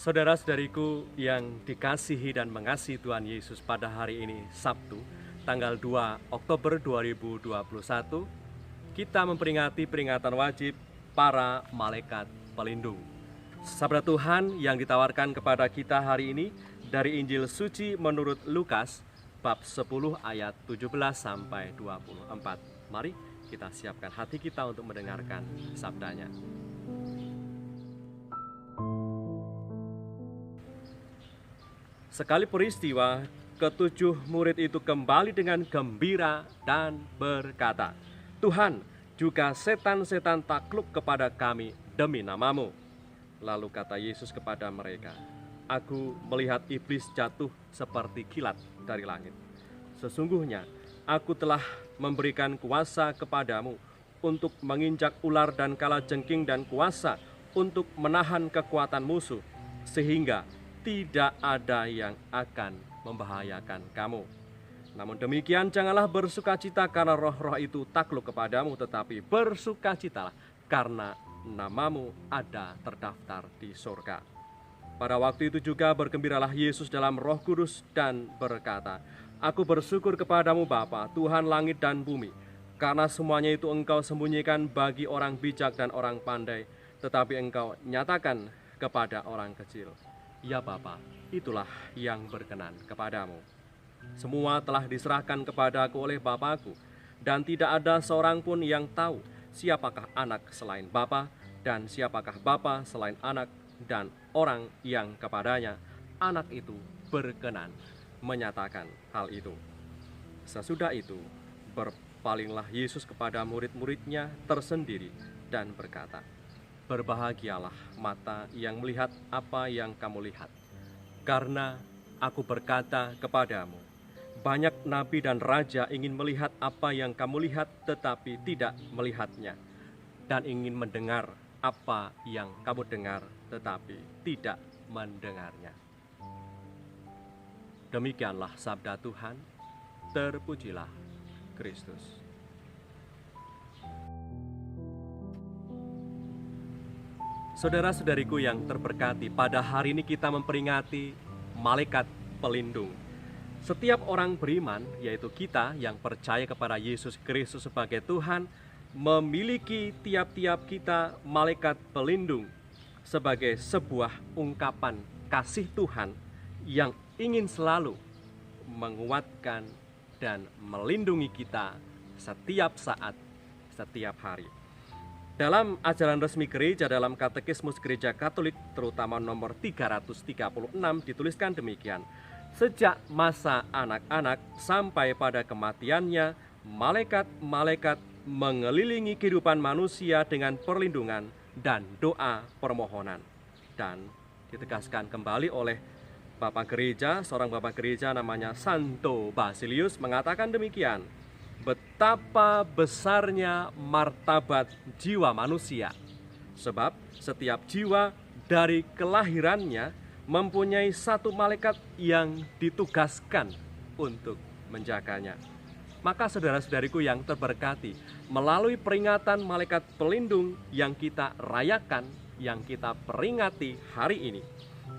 Saudara-saudariku yang dikasihi dan mengasihi Tuhan Yesus, pada hari ini Sabtu, tanggal 2 Oktober 2021, kita memperingati peringatan wajib para malaikat pelindung. Sabda Tuhan yang ditawarkan kepada kita hari ini dari Injil Suci menurut Lukas, bab 10 ayat 17 sampai 24. Mari kita siapkan hati kita untuk mendengarkan sabdanya. Sekali peristiwa, ketujuh murid itu kembali dengan gembira dan berkata, "Tuhan, juga setan-setan takluk kepada kami demi nama-Mu." Lalu kata Yesus kepada mereka, "Aku melihat iblis jatuh seperti kilat dari langit. Sesungguhnya aku telah memberikan kuasa kepadamu untuk menginjak ular dan kalajengking dan kuasa untuk menahan kekuatan musuh, sehingga tidak ada yang akan membahayakan kamu. Namun demikian, janganlah bersukacita karena roh-roh itu takluk kepadamu, tetapi bersukacitalah karena namamu ada terdaftar di surga." Pada waktu itu juga bergembiralah Yesus dalam Roh Kudus dan berkata, "Aku bersyukur kepadamu Bapa, Tuhan langit dan bumi, karena semuanya itu Engkau sembunyikan bagi orang bijak dan orang pandai, tetapi Engkau nyatakan kepada orang kecil. Ya Bapa, itulah yang berkenan kepadamu. Semua telah diserahkan kepadaku oleh Bapakku, dan tidak ada seorang pun yang tahu siapakah anak selain Bapa, dan siapakah Bapa selain anak, dan orang yang kepadanya anak itu berkenan menyatakan hal itu." Sesudah itu, berpalinglah Yesus kepada murid-muridnya tersendiri dan berkata, "Berbahagialah mata yang melihat apa yang kamu lihat. Karena aku berkata kepadamu, banyak nabi dan raja ingin melihat apa yang kamu lihat tetapi tidak melihatnya, dan ingin mendengar apa yang kamu dengar tetapi tidak mendengarnya." Demikianlah sabda Tuhan. Terpujilah Kristus. Saudara-saudariku yang terberkati, pada hari ini kita memperingati malaikat pelindung. Setiap orang beriman, yaitu kita yang percaya kepada Yesus Kristus sebagai Tuhan, memiliki tiap-tiap kita malaikat pelindung sebagai sebuah ungkapan kasih Tuhan yang ingin selalu menguatkan dan melindungi kita setiap saat, setiap hari. Dalam ajaran resmi gereja, dalam Katekismus Gereja Katolik, terutama nomor 336, dituliskan demikian: "Sejak masa anak-anak sampai pada kematiannya, malaikat-malaikat mengelilingi kehidupan manusia dengan perlindungan dan doa permohonan." Dan ditegaskan kembali oleh Bapak Gereja, seorang Bapak Gereja namanya Santo Basilius, mengatakan demikian: "Betapa besarnya martabat jiwa manusia, sebab setiap jiwa dari kelahirannya mempunyai satu malaikat yang ditugaskan untuk menjaganya." Maka saudara-saudariku yang terberkati, melalui peringatan malaikat pelindung yang kita rayakan, yang kita peringati hari ini,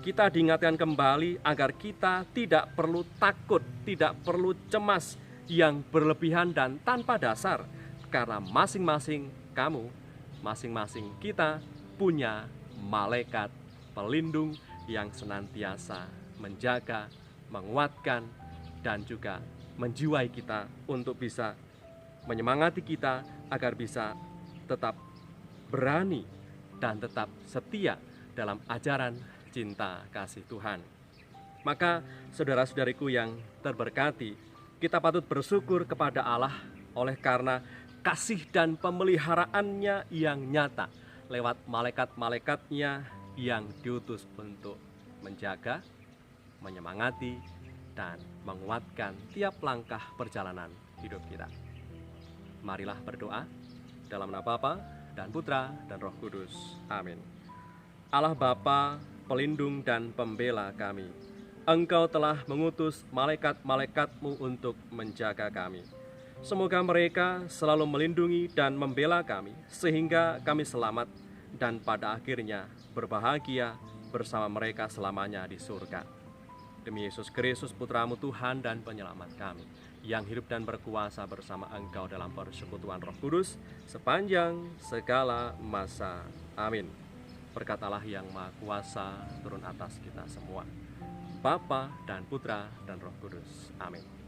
kita diingatkan kembali agar kita tidak perlu takut, tidak perlu cemas yang berlebihan dan tanpa dasar, karena masing-masing kamu, masing-masing kita punya malaikat pelindung yang senantiasa menjaga, menguatkan, dan juga menjiwai kita untuk bisa menyemangati kita agar bisa tetap berani dan tetap setia dalam ajaran cinta kasih Tuhan. Maka saudara-saudariku yang terberkati, kita patut bersyukur kepada Allah oleh karena kasih dan pemeliharaannya yang nyata lewat malaikat-malaikatnya yang diutus untuk menjaga, menyemangati, dan menguatkan tiap langkah perjalanan hidup kita. Marilah berdoa dalam nama Bapa dan Putra dan Roh Kudus. Amin. Allah Bapa, pelindung dan pembela kami, Engkau telah mengutus malaikat-malaikatmu untuk menjaga kami. Semoga mereka selalu melindungi dan membela kami, sehingga kami selamat dan pada akhirnya berbahagia bersama mereka selamanya di surga. Demi Yesus Kristus, Putramu Tuhan dan Penyelamat kami, yang hidup dan berkuasa bersama Engkau dalam persekutuan Roh Kudus sepanjang segala masa. Amin. Berkat Allah yang Maha Kuasa turun atas kita semua, Bapa dan Putra dan Roh Kudus. Amin.